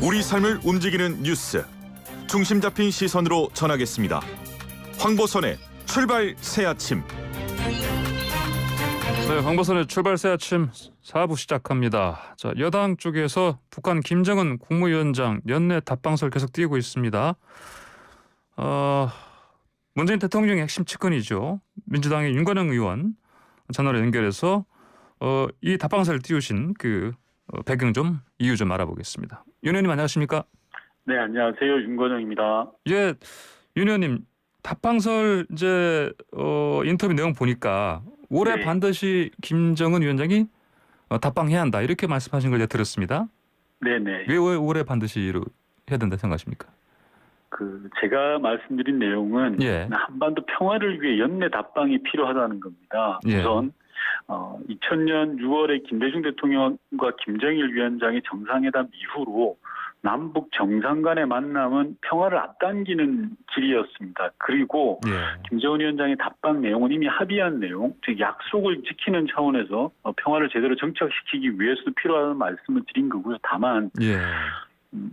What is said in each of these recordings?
우리 삶을 움직이는 뉴스, 중심 잡힌 시선으로 전하겠습니다. 황보선의 출발 새아침. 네, 황보선의 출발 새아침 4부 시작합니다. 자, 여당 쪽에서 북한 김정은 국무위원장 연내 답방설 계속 띄우고 있습니다. 문재인 대통령의 핵심 측근이죠. 민주당의 윤건영 의원 전화로 연결해서 이 답방설을 띄우신 배경 좀 이유 좀 알아보겠습니다. 윤 의원님 안녕하십니까? 네, 안녕하세요. 윤건영입니다. 예, 윤 의원님 답방설 이제 인터뷰 내용 보니까 올해 네. 반드시 김정은 위원장이 답방해야 한다 이렇게 말씀하신 걸 제가 들었습니다. 네네. 왜 올해 반드시 해야 된다 생각하십니까? 제가 말씀드린 내용은 예. 한반도 평화를 위해 연내 답방이 필요하다는 겁니다. 예. 우선 2000년 6월에 김대중 대통령과 김정일 위원장의 정상회담 이후로 남북 정상 간의 만남은 평화를 앞당기는 길이었습니다. 그리고 예. 김정은 위원장의 답방 내용은 이미 합의한 내용, 즉 약속을 지키는 차원에서 평화를 제대로 정착시키기 위해서도 필요하다는 말씀을 드린 거고요. 다만 예.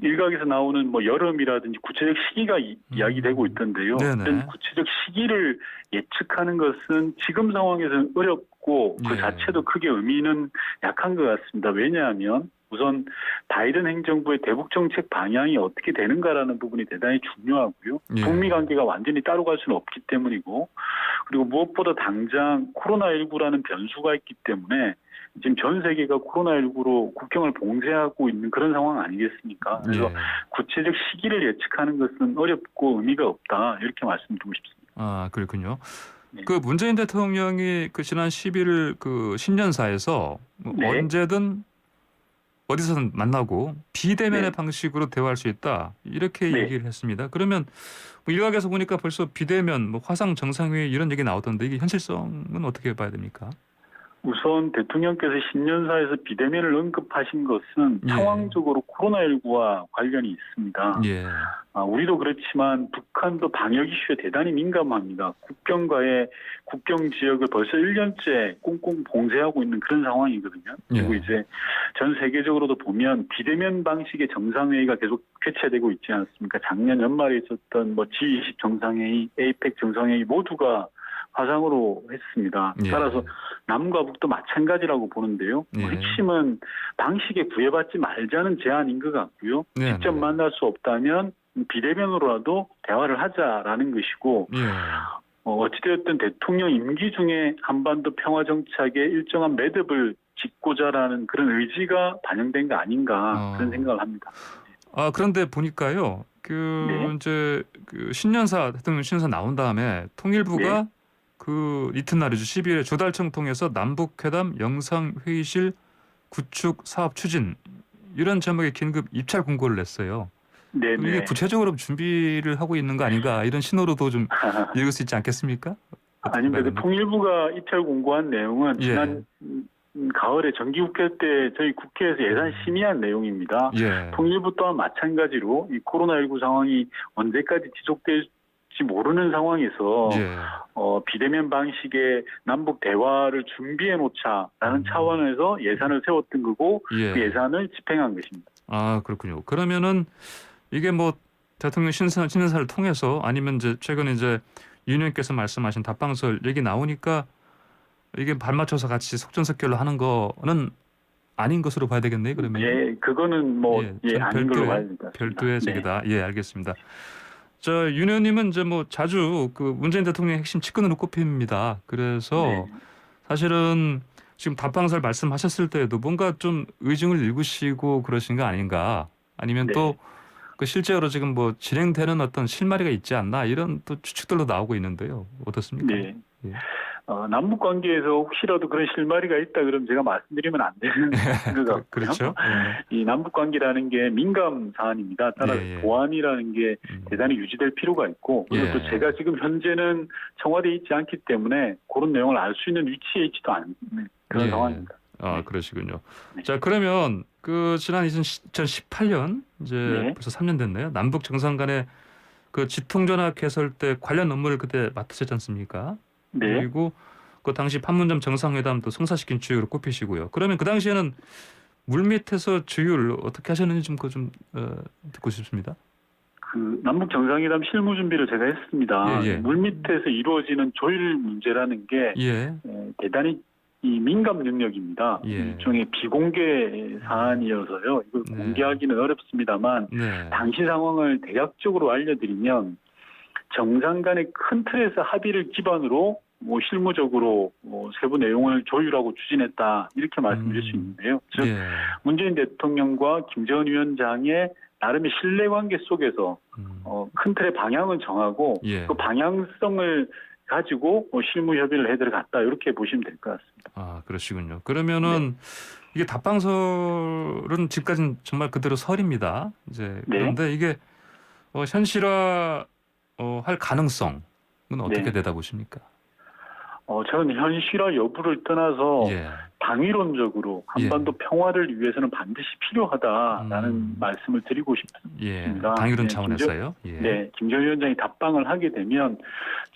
일각에서 나오는 여름이라든지 구체적 시기가 이야기되고 있던데요. 네네. 이런 구체적 시기를 예측하는 것은 지금 상황에서는 어렵고 그 예. 자체도 크게 의미는 약한 것 같습니다. 왜냐하면 우선 바이든 행정부의 대북 정책 방향이 어떻게 되는가라는 부분이 대단히 중요하고요. 예. 북미 관계가 완전히 따로 갈 수는 없기 때문이고, 그리고 무엇보다 당장 코로나19라는 변수가 있기 때문에 지금 전 세계가 코로나19로 국경을 봉쇄하고 있는 그런 상황 아니겠습니까? 그래서 예. 구체적 시기를 예측하는 것은 어렵고 의미가 없다, 이렇게 말씀드리고 싶습니다. 아, 그렇군요. 네. 문재인 대통령이 지난 10일 신년사에서 네. 언제든 어디서든 만나고 비대면의 네. 방식으로 대화할 수 있다 이렇게 네. 얘기를 했습니다. 그러면 일각에서 보니까 벌써 비대면 화상 정상회의 이런 얘기 나오던데 이게 현실성은 어떻게 봐야 됩니까? 우선 대통령께서 신년사에서 비대면을 언급하신 것은 예. 상황적으로 코로나19와 관련이 있습니다. 예. 우리도 그렇지만 북한도 방역 이슈에 대단히 민감합니다. 국경 지역을 벌써 1년째 꽁꽁 봉쇄하고 있는 그런 상황이거든요. 그리고 예. 이제 전 세계적으로도 보면 비대면 방식의 정상회의가 계속 개최되고 있지 않습니까? 작년 연말에 있었던 G20 정상회의, 에이펙 정상회의 모두가 화상으로 했습니다. 예. 따라서 남과 북도 마찬가지라고 보는데요. 예. 핵심은 방식에 구애받지 말자는 제안인 것 같고요. 네, 직접 네. 만날 수 없다면 비대면으로라도 대화를 하자라는 것이고, 예. 어찌되었든 대통령 임기 중에 한반도 평화 정착에 일정한 매듭을 짓고자라는 그런 의지가 반영된 거 아닌가, 그런 생각을 합니다. 그런데 보니까요. 네. 이제 대통령 신년사 나온 다음에 통일부가 네. 이튿날이죠. 12일에 조달청 통해서 남북회담 영상회의실 구축 사업 추진 이런 제목의 긴급 입찰 공고를 냈어요. 네네. 이게 구체적으로 준비를 하고 있는 거 아닌가 이런 신호로도 좀 읽을 수 있지 않겠습니까? 아닙니다. 어떻게 봐야 통일부가 입찰 공고한 내용은 예. 지난 가을에 정기국회 때 저희 국회에서 예산 심의한 내용입니다. 예. 통일부 또한 마찬가지로 이 코로나19 상황이 언제까지 지속될지 모르는 상황에서 예. 비대면 방식의 남북 대화를 준비해 놓자라는 차원에서 예산을 세웠던 거고, 예. 그 예산을 집행한 것입니다. 아, 그렇군요. 그러면은 이게 대통령 신년사를 통해서 아니면 이제 최근에 윤 의원께서 말씀하신 답방설 얘기 나오니까 이게 발맞춰서 같이 속전속결로 하는 거는 아닌 것으로 봐야 되겠네요. 그러면 예, 그거는 아닌 걸로 봐야 됩니다. 별도의 얘기다. 예, 알겠습니다. 윤 의원님은 자주 문재인 대통령의 핵심 측근으로 꼽힙니다. 그래서 네. 사실은 지금 답방설 말씀하셨을 때에도 뭔가 좀 의중을 읽으시고 그러신 거 아닌가? 아니면 네. 또 실제로 지금 진행되는 어떤 실마리가 있지 않나 이런 또 추측들도 나오고 있는데요. 어떻습니까? 네. 예. 남북 관계에서 혹시라도 그런 실마리가 있다 그러면 제가 말씀드리면 안 되는 것 같고요. 그렇죠. 이 남북 관계라는 게 민감 사안입니다. 따라서 예. 보안이라는 게 대단히 유지될 필요가 있고, 그리고 예. 또 제가 지금 현재는 청와대에 있지 않기 때문에 그런 내용을 알 수 있는 위치에 있지도 않은 그런 예. 상황입니다. 아, 그러시군요. 네. 자, 그러면 지난 2018년 이제 네. 벌써 3년 됐네요. 남북 정상 간의 지통전화 개설 때 관련 업무를 그때 맡으셨지 않습니까? 네. 그리고 그 당시 판문점 정상회담도 성사시킨 주역으로 꼽히시고요. 그러면 그 당시에는 물밑에서 조율 어떻게 하셨는지 좀 듣고 싶습니다. 그 남북 정상회담 실무 준비를 제가 했습니다. 예, 예. 물밑에서 이루어지는 조율 문제라는 게 예, 대단히 이 민감 영역입니다. 예. 일종의 비공개 사안이어서요. 이걸 네. 공개하기는 어렵습니다만 네, 당시 상황을 대략적으로 알려드리면 정상 간의 큰 틀에서 합의를 기반으로 실무적으로 세부 내용을 조율하고 추진했다 이렇게 말씀드릴 수 있는데요. 즉 예, 문재인 대통령과 김정은 위원장의 나름의 신뢰관계 속에서 큰 틀의 방향을 정하고 예. 그 방향성을 가지고 실무 협의를 해 들어갔다 이렇게 보시면 될 것 같습니다. 아, 그러시군요. 그러면은 이게 답방설은 지금까지는 정말 그대로 설입니다. 이제 그런데 이게 현실화 할 가능성은 어떻게 네. 내다보십니까? 저는 현실화 여부를 떠나서 예, 당위론적으로 한반도 평화를 위해서는 반드시 필요하다라는 말씀을 드리고 싶습니다. 예, 당위론 네, 차원에서요. 예. 네, 김정은 위원장이 답방을 하게 되면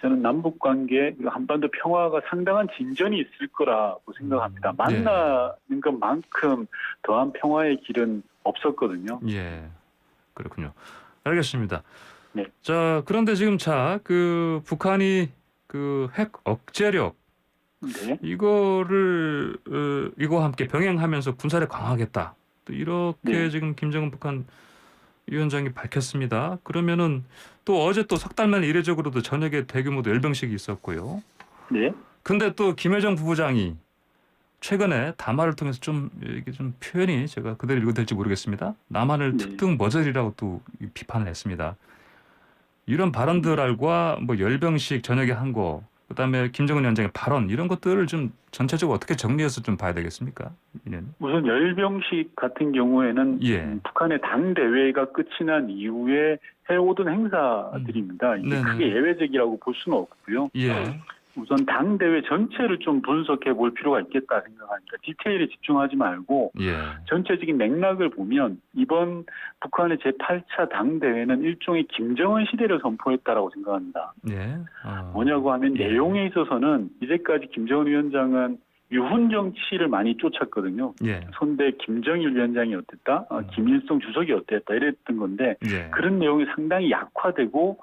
저는 남북 관계 그리고 한반도 평화가 상당한 진전이 있을 거라고 생각합니다. 만나는 것만큼 더한 평화의 길은 없었거든요. 예, 그렇군요. 알겠습니다. 네. 자, 그런데 지금 그 북한이 그 핵 억제력 네, 이거와 함께 병행하면서 군사를 강화하겠다. 또 이렇게 네. 지금 김정은 북한 위원장이 밝혔습니다. 그러면은 또 어제 또 석 달 만에 이례적으로도 저녁에 대규모 열병식이 있었고요. 네, 근데 또 김여정 부부장이 최근에 담화를 통해서 이게 좀 표현이 제가 그대로 읽어도 될지 모르겠습니다. 남한을 네. 특등 머저리라고 또 비판을 했습니다. 이런 발언들과 열병식 저녁에 한 거, 그다음에 김정은 위원장의 발언 이런 것들을 좀 전체적으로 어떻게 정리해서 좀 봐야 되겠습니까? 우선 열병식 같은 경우에는 예. 북한의 당 대회가 끝이 난 이후에 해오던 행사들입니다. 이게 네네. 크게 예외적이라고 볼 수는 없고요. 예. 우선 당 대회 전체를 좀 분석해 볼 필요가 있겠다 생각합니다. 디테일에 집중하지 말고 예. 전체적인 맥락을 보면 이번 북한의 제8차 당 대회는 일종의 김정은 시대를 선포했다라고 생각합니다. 예. 뭐냐고 하면 예. 내용에 있어서는 이제까지 김정은 위원장은 유훈 정치를 많이 쫓았거든요. 예. 손대 김정일 위원장이 어땠다, 김일성 주석이 어땠다 이랬던 건데 예. 그런 내용이 상당히 약화되고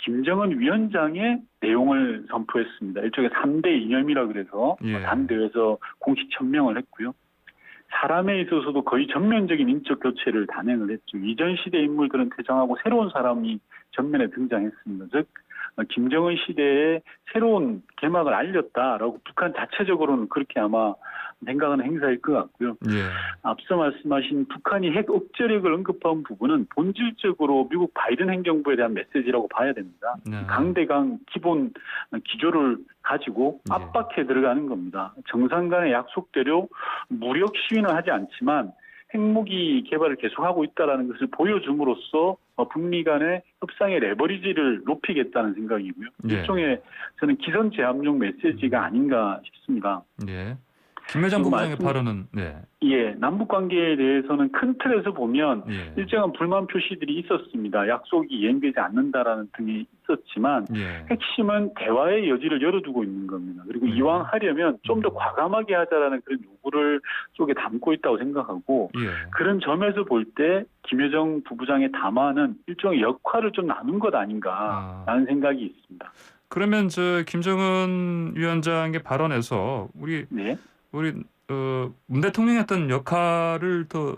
김정은 위원장의 내용을 선포했습니다. 일종의 3대 이념이라 그래서 예. 당대회에서 공식 천명을 했고요. 사람에 있어서도 거의 전면적인 인적 교체를 단행을 했죠. 이전 시대 인물들은 퇴장하고 새로운 사람이 전면에 등장했습니다. 즉 김정은 시대의 새로운 개막을 알렸다라고 북한 자체적으로는 그렇게 아마 생각하는 행사일 것 같고요. 예. 앞서 말씀하신 북한이 핵 억제력을 언급한 부분은 본질적으로 미국 바이든 행정부에 대한 메시지라고 봐야 됩니다. 네. 강대강 기본 기조를 가지고 예. 압박해 들어가는 겁니다. 정상 간의 약속대로 무력 시위는 하지 않지만 핵무기 개발을 계속하고 있다는 것을 보여줌으로써 북미 간의 협상의 레버리지를 높이겠다는 생각이고요. 예. 일종의 저는 기선 제압용 메시지가 아닌가 싶습니다. 예. 김여정 부부장의 발언은 예, 남북 관계에 대해서는 큰 틀에서 보면 예. 일정한 불만 표시들이 있었습니다. 약속이 이행되지 않는다라는 등이 있었지만 예. 핵심은 대화의 여지를 열어두고 있는 겁니다. 그리고 이왕 하려면 좀 더 과감하게 하자라는 그런 요구를 속에 담고 있다고 생각하고 예. 그런 점에서 볼 때 김여정 부부장의 담화는 일종의 역할을 좀 나눈 것 아닌가라는 생각이 있습니다. 그러면 김정은 위원장의 발언에서 우리 문 대통령이 했던 역할을 더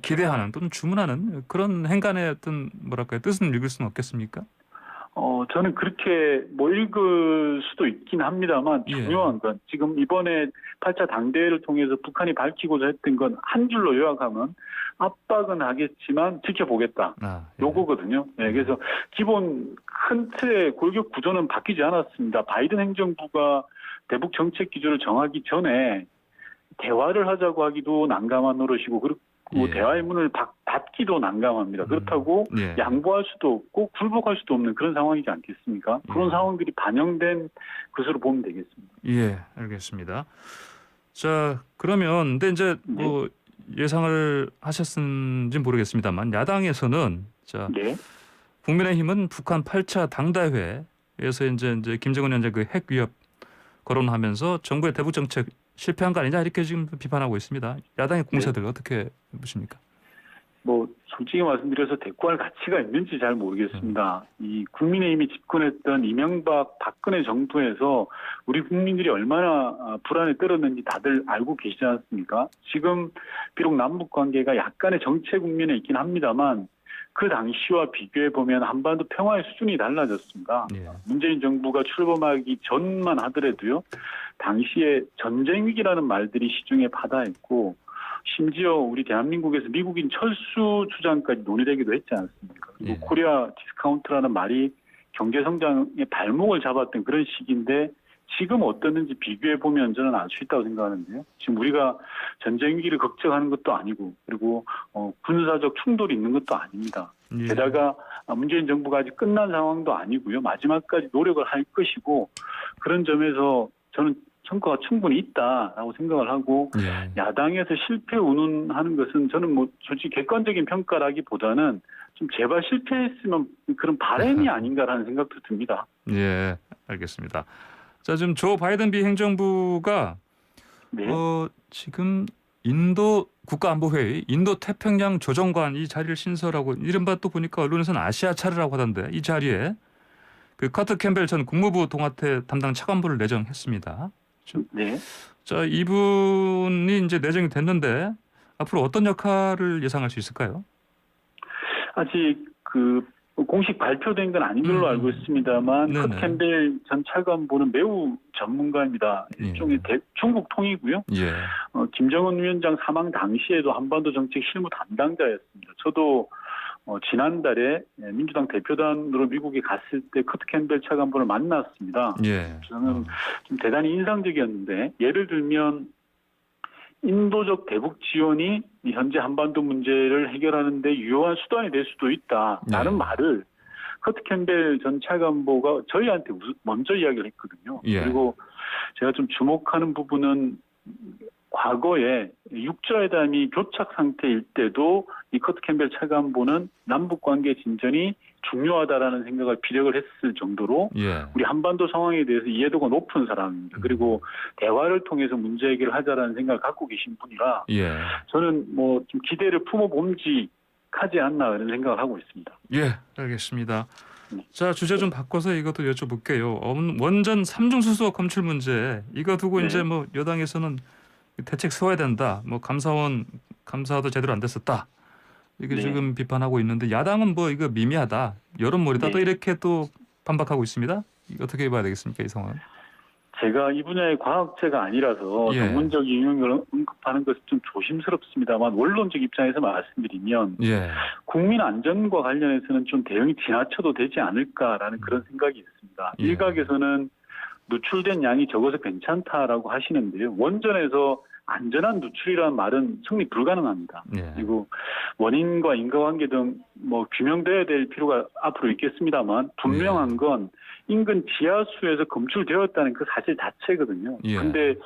기대하는 또는 주문하는 그런 행간의 어떤 뜻은 읽을 수는 없겠습니까? 저는 그렇게 읽을 수도 있긴 합니다만 중요한 건 지금 이번에 8차 당대회를 통해서 북한이 밝히고자 했던 건 한 줄로 요약하면 압박은 하겠지만 지켜보겠다. 요거거든요. 네, 그래서 기본 큰 틀의 골격 구조는 바뀌지 않았습니다. 바이든 행정부가 대북 정책 기조를 정하기 전에 대화를 하자고 하기도 난감한 노릇이고 그리고 대화의 문을 닫기도 난감합니다. 그렇다고 양보할 수도 없고 굴복할 수도 없는 그런 상황이지 않겠습니까? 그런 상황들이 반영된 것으로 보면 되겠습니다. 예, 알겠습니다. 자, 그러면 근데 이제 예상을 하셨는지 모르겠습니다만 야당에서는 국민의힘은 북한 8차 당대회에 에서 이제 김정은 위원장 그 핵 위협 거론하면서 정부의 대북 정책 실패한 거 아니냐 이렇게 지금 비판하고 있습니다. 야당의 공세들 어떻게 보십니까? 뭐 솔직히 말씀드려서 대꾸할 가치가 있는지 잘 모르겠습니다. 이 국민의힘이 집권했던 이명박 박근혜 정부에서 우리 국민들이 얼마나 불안에 떨었는지 다들 알고 계시지 않습니까? 지금 비록 남북 관계가 약간의 정체 국면에 있긴 합니다만 그 당시와 비교해 보면 한반도 평화의 수준이 달라졌습니다. 예. 문재인 정부가 출범하기 전만 하더라도요, 당시에 전쟁 위기라는 말들이 시중에 파다했고, 심지어 우리 대한민국에서 미국인 철수 주장까지 논의되기도 했지 않습니까? 그리고 예. 코리아 디스카운트라는 말이 경제 성장의 발목을 잡았던 그런 시기인데 지금 어떻는지 비교해 보면 저는 알 수 있다고 생각하는데요. 지금 우리가 전쟁 위기를 걱정하는 것도 아니고 그리고 군사적 충돌이 있는 것도 아닙니다. 예. 게다가 문재인 정부가 아직 끝난 상황도 아니고요. 마지막까지 노력을 할 것이고 그런 점에서 저는 성과가 충분히 있다라고 생각을 하고 예. 야당에서 실패 운운하는 것은 저는 뭐 솔직히 객관적인 평가라기보다는 좀 제발 실패했으면 그런 바람이 아닌가라는 생각도 듭니다. 예, 알겠습니다. 자, 지금 조 바이든 비행정부가 네. 지금 인도 국가안보회의, 인도 태평양 조정관 이 자리를 신설하고 이른바 또 보니까 언론에서는 아시아 차르라고 하던데 이 자리에 그 커트 캠벨 전 국무부 동아태 담당 차관보를 내정했습니다. 그렇죠? 네. 자, 이분이 이제 내정이 됐는데 앞으로 어떤 역할을 예상할 수 있을까요? 아직 그 공식 발표된 건 아닌 걸로 알고 있습니다만 네네. 커트 캠벨 전 차관보는 매우 전문가입니다. 일종의 중국 통이고요. 예. 김정은 위원장 사망 당시에도 한반도 정책 실무 담당자였습니다. 저도 지난달에 민주당 대표단으로 미국에 갔을 때 커트 캠벨 차관보를 만났습니다. 예. 저는 좀 대단히 인상적이었는데 예를 들면 인도적 대북 지원이 현재 한반도 문제를 해결하는 데 유효한 수단이 될 수도 있다라는 네. 말을 커트 캠벨 전 차관보가 저희한테 먼저 이야기를 했거든요. 예. 그리고 제가 좀 주목하는 부분은 과거에 육자회담이 교착 상태일 때도 이 커트 캠벨 차관보는 남북 관계 진전이 중요하다라는 생각을 피력을 했을 정도로 예. 우리 한반도 상황에 대해서 이해도가 높은 사람입니다. 그리고 대화를 통해서 문제 해결을 하자라는 생각을 갖고 계신 분이라 예. 저는 뭐 좀 기대를 품어봄직하지 않나 그런 생각을 하고 있습니다. 예, 알겠습니다. 네. 자, 주제 좀 바꿔서 이것도 여쭤볼게요. 원전 삼중수소 검출 문제 이거 두고 네. 이제 뭐 여당에서는 대책 세워야 된다. 뭐 감사도 제대로 안 됐었다. 이게 네. 지금 비판하고 있는데 야당은 뭐 이거 미미하다. 여론몰이다. 네. 또 이렇게 또 반박하고 있습니다. 이거 어떻게 봐야 되겠습니까, 이 상황? 제가 이 분야의 과학자가 아니라서 예. 전문적 인용을 언급하는 것은 좀 조심스럽습니다만 원론적 입장에서 말씀드리면 예. 국민 안전과 관련해서는 좀 대응이 지나쳐도 되지 않을까라는 그런 생각이 있습니다. 예. 일각에서는 누출된 양이 적어서 괜찮다라고 하시는데요. 원전에서 안전한 누출이라는 말은 성립 불가능합니다. 예. 그리고 원인과 인과관계 등 뭐 규명돼야 될 필요가 앞으로 있겠습니다만 분명한 건 인근 지하수에서 검출되었다는 그 사실 자체거든요. 예. 그런데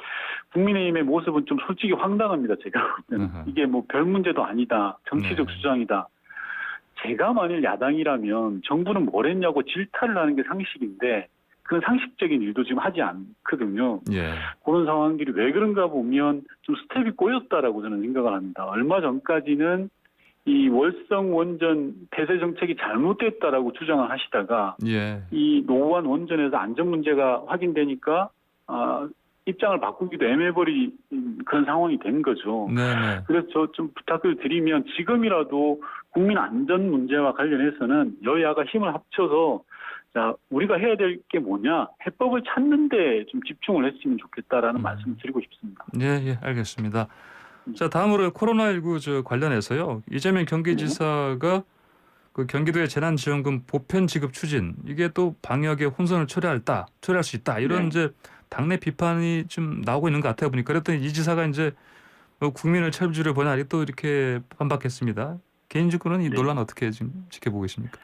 국민의힘의 모습은 좀 솔직히 황당합니다. 제가 볼 때는. 으흠. 이게 뭐 별 문제도 아니다. 정치적 네. 주장이다. 제가 만일 야당이라면 정부는 뭘 했냐고 질타를 하는 게 상식인데 그런 상식적인 일도 지금 하지 않거든요. 예. 그런 상황들이 왜 그런가 보면 좀 스텝이 꼬였다라고 저는 생각을 합니다. 얼마 전까지는 이 월성 원전 폐쇄 정책이 잘못됐다라고 주장을 하시다가 예. 이 노후한 원전에서 안전 문제가 확인되니까 입장을 바꾸기도 애매버린 그런 상황이 된 거죠. 네네. 그래서 저 좀 부탁을 드리면 지금이라도 국민 안전 문제와 관련해서는 여야가 힘을 합쳐서 자, 우리가 해야 될 게 뭐냐? 해법을 찾는 데 좀 집중을 했으면 좋겠다라는 말씀을 드리고 싶습니다. 예, 알겠습니다. 자, 다음으로 코로나19 관련해서요. 이재명 경기지사가 그 경기도의 재난지원금 보편 지급 추진 이게 또 방역의 혼선을 초래할 수 있다. 이런 네. 이제 당내 비판이 좀 나오고 있는 것 같아요. 보니까 그랬더니 이 지사가 이제 뭐 국민을 철부지를 보냐 또 이렇게 반박했습니다. 개인적으로는 이 네. 논란 어떻게 지금 지켜보고 계십니까?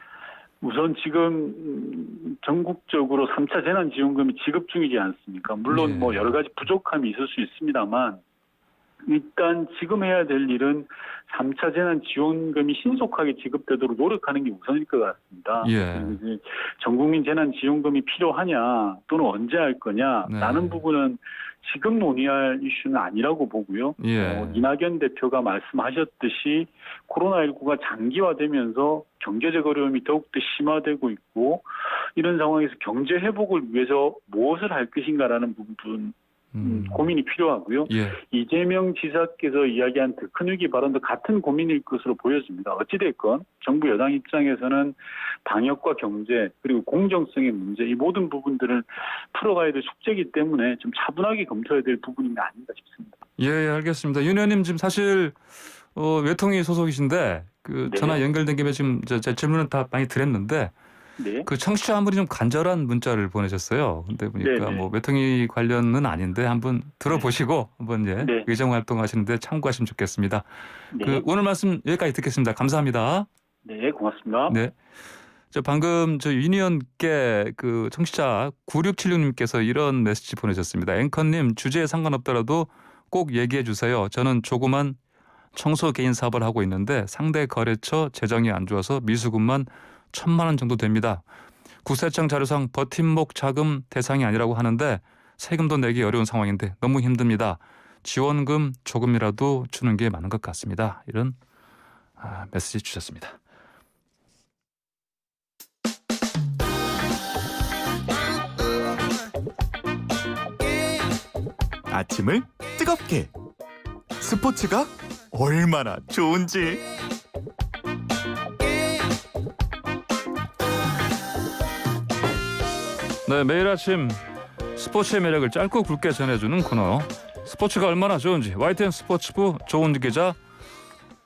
우선 지금 전국적으로 3차 재난지원금이 지급 중이지 않습니까? 물론 예. 뭐 여러 가지 부족함이 있을 수 있습니다만 일단 지금 해야 될 일은 3차 재난지원금이 신속하게 지급되도록 노력하는 게 우선일 것 같습니다. 예. 그리고 이제 전국민 재난지원금이 필요하냐 또는 언제 할 거냐 네. 라는 부분은 지금 논의할 이슈는 아니라고 보고요. 예. 이낙연 대표가 말씀하셨듯이 코로나19가 장기화되면서 경제적 어려움이 더욱더 심화되고 있고 이런 상황에서 경제 회복을 위해서 무엇을 할 것인가라는 부분 고민이 필요하고요. 예. 이재명 지사께서 이야기한 더 큰 위기 발언도 같은 고민일 것으로 보여집니다. 어찌됐건 정부 여당 입장에서는 방역과 경제 그리고 공정성의 문제 이 모든 부분들을 풀어가야 될 숙제이기 때문에 좀 차분하게 검토해야 될 부분이 아닌가 싶습니다. 예, 알겠습니다. 윤 의원님 지금 사실 외통위 소속이신데 그 네. 전화 연결된 김에 지금 제 질문은 다 많이 드렸는데 네. 그 청취자 한 분이 좀 간절한 문자를 보내셨어요. 근데 보니까 네네. 뭐 외통위 관련은 아닌데 한번 들어보시고 한번 네. 의정 활동하시는데 참고하시면 좋겠습니다. 네. 그 오늘 말씀 여기까지 듣겠습니다. 감사합니다. 네, 고맙습니다. 네. 저 방금 윤 의원께 그 청취자 9676님께서 이런 메시지 보내셨습니다. 앵커님 주제에 상관없더라도 꼭 얘기해 주세요. 저는 조그만 청소 개인 사업을 하고 있는데 상대 거래처 재정이 안 좋아서 미수금만 1,000만 원 정도 됩니다. 국세청 자료상 버팀목 자금 대상이 아니라고 하는데 세금도 내기 어려운 상황인데 너무 힘듭니다. 지원금 조금이라도 주는 게 맞는 것 같습니다. 이런 메시지 주셨습니다. 아침을 뜨겁게 스포츠가 얼마나 좋은지 네, 매일 아침 스포츠의 매력을 짧고 굵게 전해주는 코너 스포츠가 얼마나 좋은지 YTN 스포츠부 조은주 기자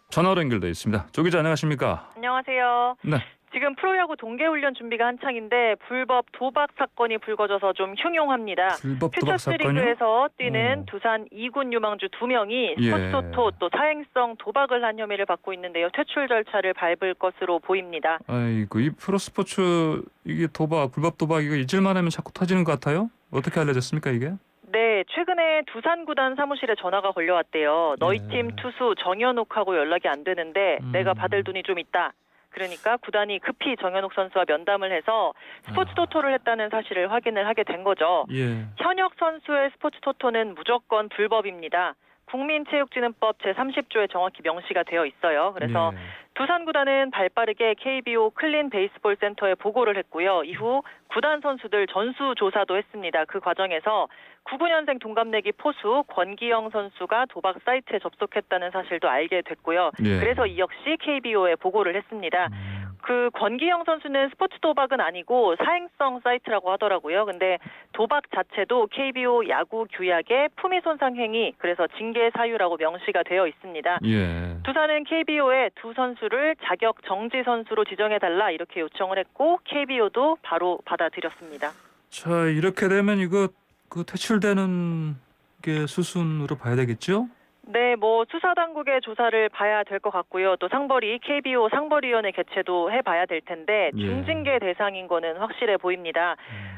전화로 연결돼 있습니다. 조 기자 안녕하십니까? 안녕하세요. 네. 지금 프로야구 동계훈련 준비가 한창인데 불법 도박 사건이 불거져서 좀 흉흉합니다. 불법 도박 사건이요? 퓨처스리그에서 뛰는 어. 두산 2군 유망주 2명이 예. 스포츠토토 또 사행성 도박을 한 혐의를 받고 있는데요. 퇴출 절차를 밟을 것으로 보입니다. 아이고 이 프로 스포츠 이게 도박 불법 도박 이거 잊을만 하면 자꾸 터지는 것 같아요. 어떻게 알려졌습니까 이게? 네, 최근에 두산 구단 사무실에 전화가 걸려왔대요. 너희 예. 팀 투수 정현욱하고 연락이 안 되는데 내가 받을 돈이 좀 있다. 그러니까 구단이 급히 정현욱 선수와 면담을 해서 스포츠 토토를 했다는 사실을 확인을 하게 된 거죠. 예. 현역 선수의 스포츠 토토는 무조건 불법입니다. 국민체육진흥법 제30조에 정확히 명시가 되어 있어요. 그래서 예. 두산 구단은 발빠르게 KBO 클린 베이스볼 센터에 보고를 했고요. 이후 구단 선수들 전수 조사도 했습니다. 그 과정에서 99년생 동갑내기 포수 권기영 선수가 도박 사이트에 접속했다는 사실도 알게 됐고요. 예. 그래서 이 역시 KBO에 보고를 했습니다. 그 권기영 선수는 스포츠 도박은 아니고 사행성 사이트라고 하더라고요. 근데 도박 자체도 KBO 야구 규약의 품위 손상 행위, 그래서 징계 사유라고 명시가 되어 있습니다. 예. 두산은 KBO에 두 선수를 자격 정지 선수로 지정해달라 이렇게 요청을 했고 KBO도 바로 받아들였습니다. 자 이렇게 되면 이거 그 퇴출되는 게 수순으로 봐야 되겠죠? 네, 뭐 수사당국의 조사를 봐야 될 것 같고요. 또 상벌위, KBO 상벌위원회 개최도 해봐야 될 텐데 예. 중징계 대상인 거는 확실해 보입니다.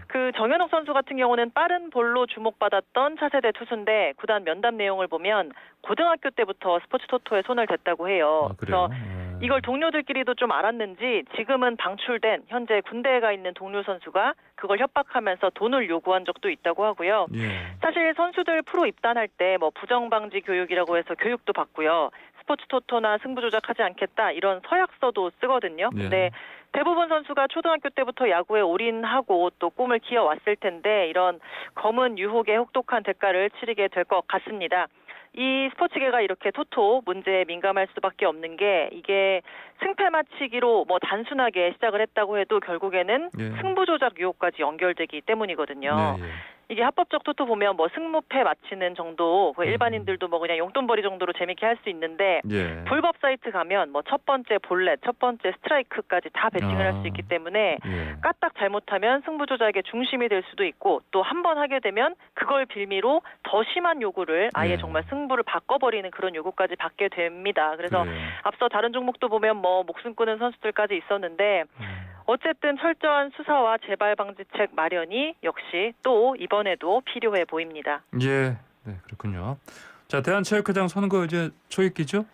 그 정현욱 선수 같은 경우는 빠른 볼로 주목받았던 차세대 투수인데 구단 면담 내용을 보면 고등학교 때부터 스포츠 토토에 손을 댔다고 해요. 그래요? 그래서 이걸 동료들끼리도 좀 알았는지 지금은 방출된 현재 군대에 가 있는 동료 선수가 그걸 협박하면서 돈을 요구한 적도 있다고 하고요. 예. 사실 선수들 프로 입단할 때 뭐 부정방지 교육이라고 해서 교육도 받고요. 스포츠 토토나 승부 조작하지 않겠다 이런 서약서도 쓰거든요. 예. 근데 대부분 선수가 초등학교 때부터 야구에 올인하고 또 꿈을 키워왔을 텐데 이런 검은 유혹에 혹독한 대가를 치르게 될 것 같습니다. 이 스포츠계가 이렇게 토토 문제에 민감할 수밖에 없는 게 이게 승패 맞추기로 뭐 단순하게 시작을 했다고 해도 결국에는 예. 승부 조작 유혹까지 연결되기 때문이거든요. 네, 예. 이게 합법적 토토 보면 뭐 승무패 맞히는 정도, 일반인들도 뭐 그냥 용돈벌이 정도로 재밌게 할 수 있는데 예. 불법 사이트 가면 뭐 첫 번째 볼넷, 첫 번째 스트라이크까지 다 배팅을 할 수 있기 때문에 예. 까딱 잘못하면 승부 조작의 중심이 될 수도 있고 또 한 번 하게 되면 그걸 빌미로 더 심한 요구를 아예 예. 정말 승부를 바꿔버리는 그런 요구까지 받게 됩니다. 그래서 그래요. 앞서 다른 종목도 보면 뭐 목숨 끊은 선수들까지 있었는데 어쨌든 철저한 수사와 재발 방지책 마련이 역시 또 이번에도 필요해 보입니다. 예, 네 그렇군요. 자, 대한체육회장 선거 이제 초읽기죠?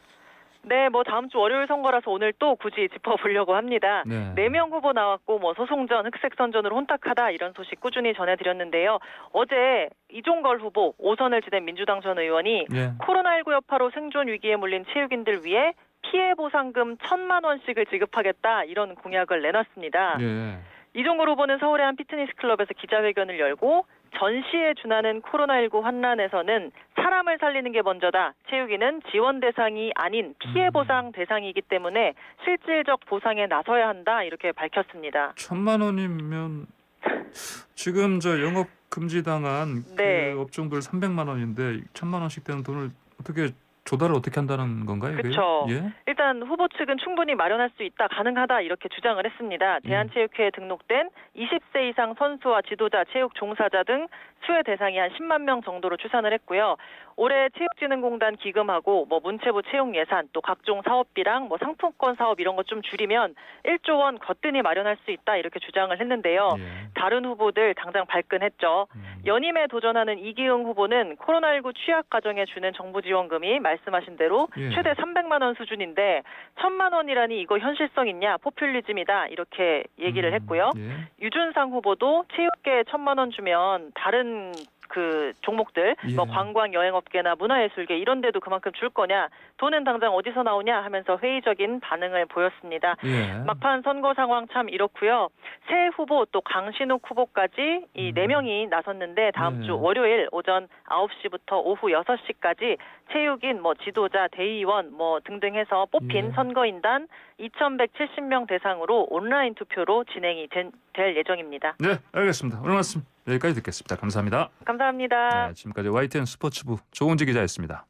네, 뭐 다음 주 월요일 선거라서 오늘 또 굳이 짚어보려고 합니다. 네. 4명 후보 나왔고 뭐 소송전, 흑색 선전으로 혼탁하다 이런 소식 꾸준히 전해드렸는데요. 어제 이종걸 후보 5선을 지낸 민주당 전 의원이 예. 코로나19 여파로 생존 위기에 몰린 체육인들 위해 피해 보상금 1,000만 원씩을 지급하겠다 이런 공약을 내놨습니다. 예. 이종걸 후보는 서울의 한 피트니스 클럽에서 기자회견을 열고 전시에 준하는 코로나19 환난에서는 사람을 살리는 게 먼저다. 체육인은 지원 대상이 아닌 피해 보상 대상이기 때문에 실질적 보상에 나서야 한다. 이렇게 밝혔습니다. 1,000만 원이면 지금 저 영업 금지당한 네. 그 업종들 300만 원인데 1,000만 원씩 되는 돈을 어떻게 조달을 어떻게 한다는 건가요? 이게? 그렇죠. 예? 일단 후보 측은 충분히 마련할 수 있다, 가능하다 이렇게 주장을 했습니다. 대한체육회에 등록된 20세 이상 선수와 지도자, 체육 종사자 등 수혜 대상이 한 10만 명 정도로 추산을 했고요. 올해 체육진흥공단 기금하고 뭐 문체부 채용 예산 또 각종 사업비랑 뭐 상품권 사업 이런 것 좀 줄이면 1조 원 거뜬히 마련할 수 있다 이렇게 주장을 했는데요. 예. 다른 후보들 당장 발끈했죠. 연임에 도전하는 이기흥 후보는 코로나19 취약 가정에 주는 정부 지원금이 말씀하신 대로 예. 최대 300만 원 수준인데 1,000만 원이라니 이거 현실성 있냐 포퓰리즘이다 이렇게 얘기를 했고요. 예. 유준상 후보도 체육계에 1,000만 원 주면 다른 그 종목들 예. 뭐 관광 여행업계나 문화예술계 이런 데도 그만큼 줄 거냐 돈은 당장 어디서 나오냐 하면서 회의적인 반응을 보였습니다. 예. 막판 선거 상황 참 이렇고요. 새 후보 또 강신욱 후보까지 이 4명이 나섰는데 다음 네. 주 월요일 오전 9시부터 오후 6시까지 체육인 뭐 지도자 대의원 뭐 등등 해서 뽑힌 예. 선거인단 2,170명 대상으로 온라인 투표로 진행이 될 예정입니다. 네, 알겠습니다. 오늘 말씀 여기까지 듣겠습니다. 감사합니다. 감사합니다. 네, 지금까지 YTN 스포츠부 조은지 기자였습니다.